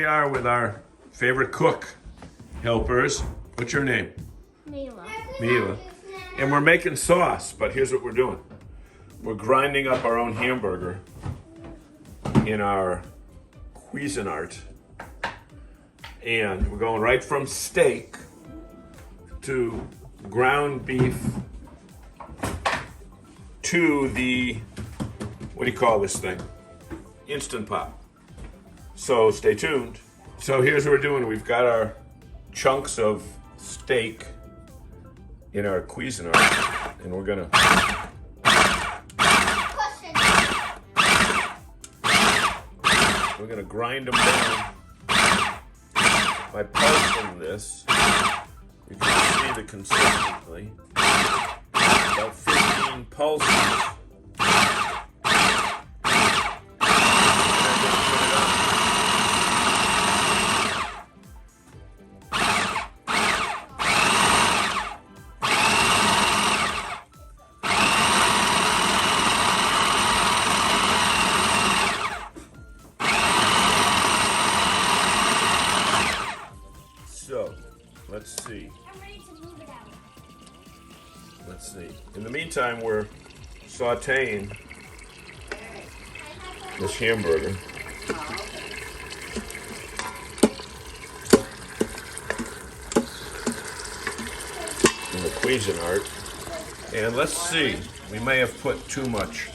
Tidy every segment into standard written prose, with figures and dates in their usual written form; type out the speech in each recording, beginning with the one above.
are with our favorite cook helpers. What's your name? Mila. Mila. And we're making sauce, but here's what we're doing. We're grinding up our own hamburger in our Cuisinart. And we're going right from steak to ground beef to the, what do you call this thing? Instant Pot. So stay tuned. So here's what we're doing. We've got our chunks of steak in our Cuisinart, and we're gonna grind them down by pulsing this. You can see the consistency. About 15 pulses. So, let's see. I'm ready to move it out. Let's see. In the meantime, we're sauteing this hamburger. In the Cuisinart. And let's see. We may have put too much.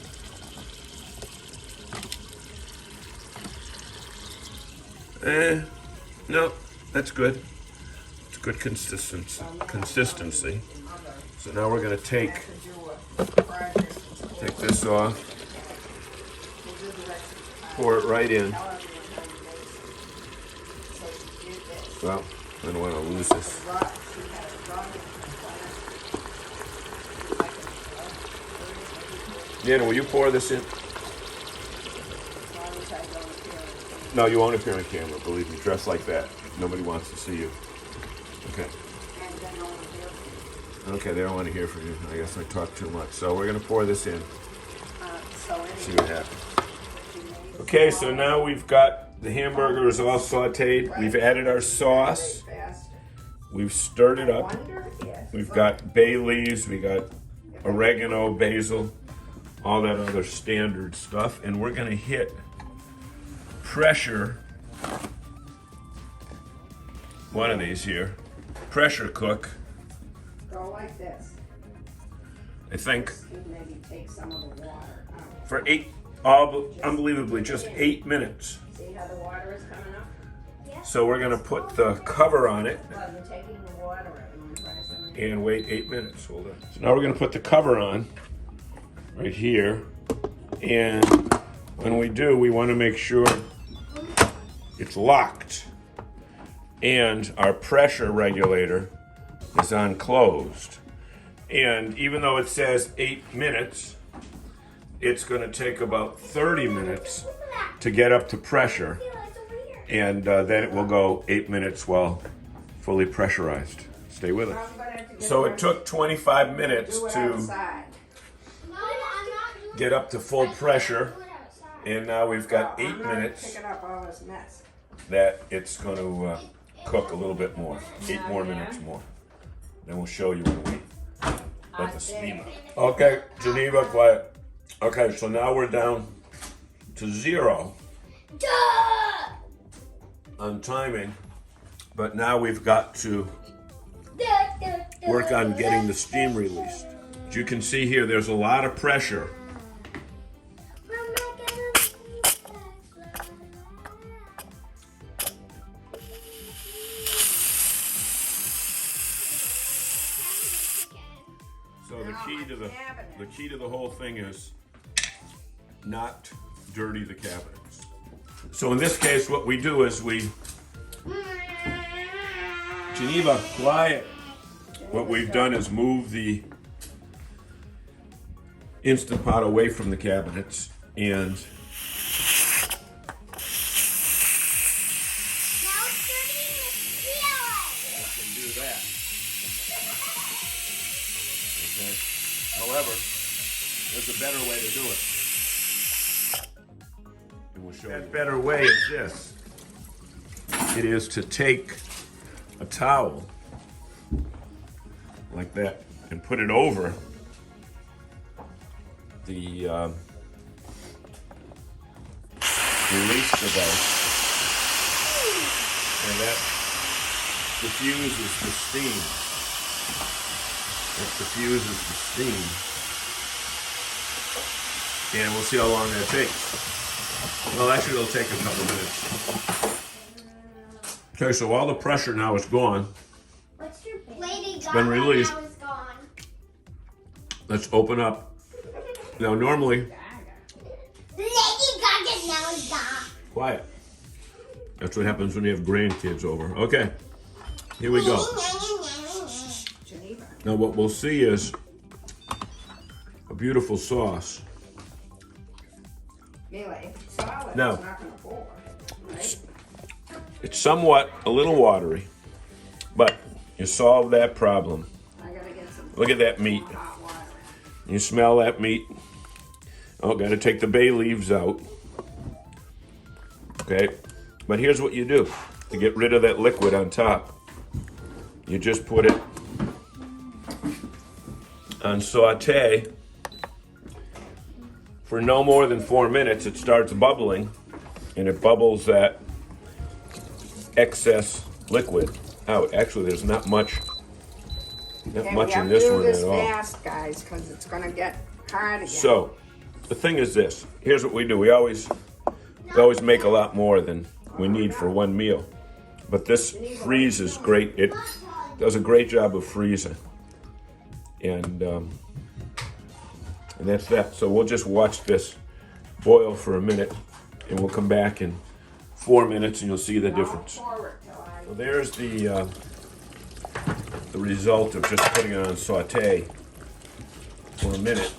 No, that's good. Good consistency. So now we're going to take this off, pour it right in. Well, I don't want to lose this. Nana, will you pour this in? No, you won't appear on camera, believe me. Dress like that. Nobody wants to see you. Okay. Okay, they don't want to hear from you. I guess I talked too much. So we're going to pour this in. See what happens. Okay, so now we've got the hamburgers all sauteed. We've added our sauce. We've stirred it up. We've got bay leaves. We got oregano, basil, all that other standard stuff. And we're going to hit pressure. One of these here. Pressure cook. Go like this. I think. Maybe take some of the water out. For unbelievably, just 8 minutes. See how the water is coming up? Yeah. So we're gonna put the cover on it Well, you're taking the water out. You want to try something? and wait 8 minutes. Hold on. So now we're gonna put the cover on right here. And when we do, we wanna make sure it's locked. And our pressure regulator is on closed. And even though it says 8 minutes, it's going to take about 30 minutes to get up to pressure. And then it will go 8 minutes while fully pressurized. Stay with us. So it took 25 minutes to get up to full pressure. And now we've got 8 minutes Picking up all this mess. that it's going to cook a little bit more. 8 more minutes more. Then we'll show you when we let the steam out. Okay, Geneva, quiet. Okay, so now we're down to 0 on timing, but now we've got to work on getting the steam released. As you can see here, there's a lot of pressure. So the key to the whole thing is not dirty the cabinets. So in this case, what we do is Geneva, quiet. What we've done is move the Instant Pot away from the cabinets and however, there's a better way to do it. And we'll show you. That better way is this. it is to take a towel like that and put it over the release device, and that diffuses the steam. It diffuses the steam, and we'll see how long that takes. Well, actually, it'll take a couple minutes. Okay, so all the pressure now is gone. What's your Lady Gaga been released. now is gone. Let's open up. Now, normally, Lady Gaga now is gone. quiet. That's what happens when you have grandkids over. Okay, here we go. Geneva. Now, what we'll see is a beautiful sauce. Melee, if it's solid, No. it's not gonna pour, right? It's somewhat a little watery, but you solve that problem. I gotta get some Look at that meat. more hot water. You smell that meat. Oh, got to take the bay leaves out. Okay, but here's what you do to get rid of that liquid on top. You just put it on saute for no more than 4 minutes. It starts bubbling, and it bubbles that excess liquid out. Actually, there's not much Okay, in we have this to do one this at all. fast, guys, because it's gonna get hard again. So, the thing is this. Here's what we do. We always make a lot more than we need for one meal. But this freezes great. It does a great job of freezing. And that's that. So we'll just watch this boil for a minute, and we'll come back in 4 minutes, and you'll see the difference. I'll pour it till I- So there's the result of just putting it on saute for a minute,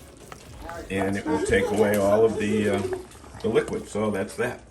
and it will take away all of the liquid. So that's that.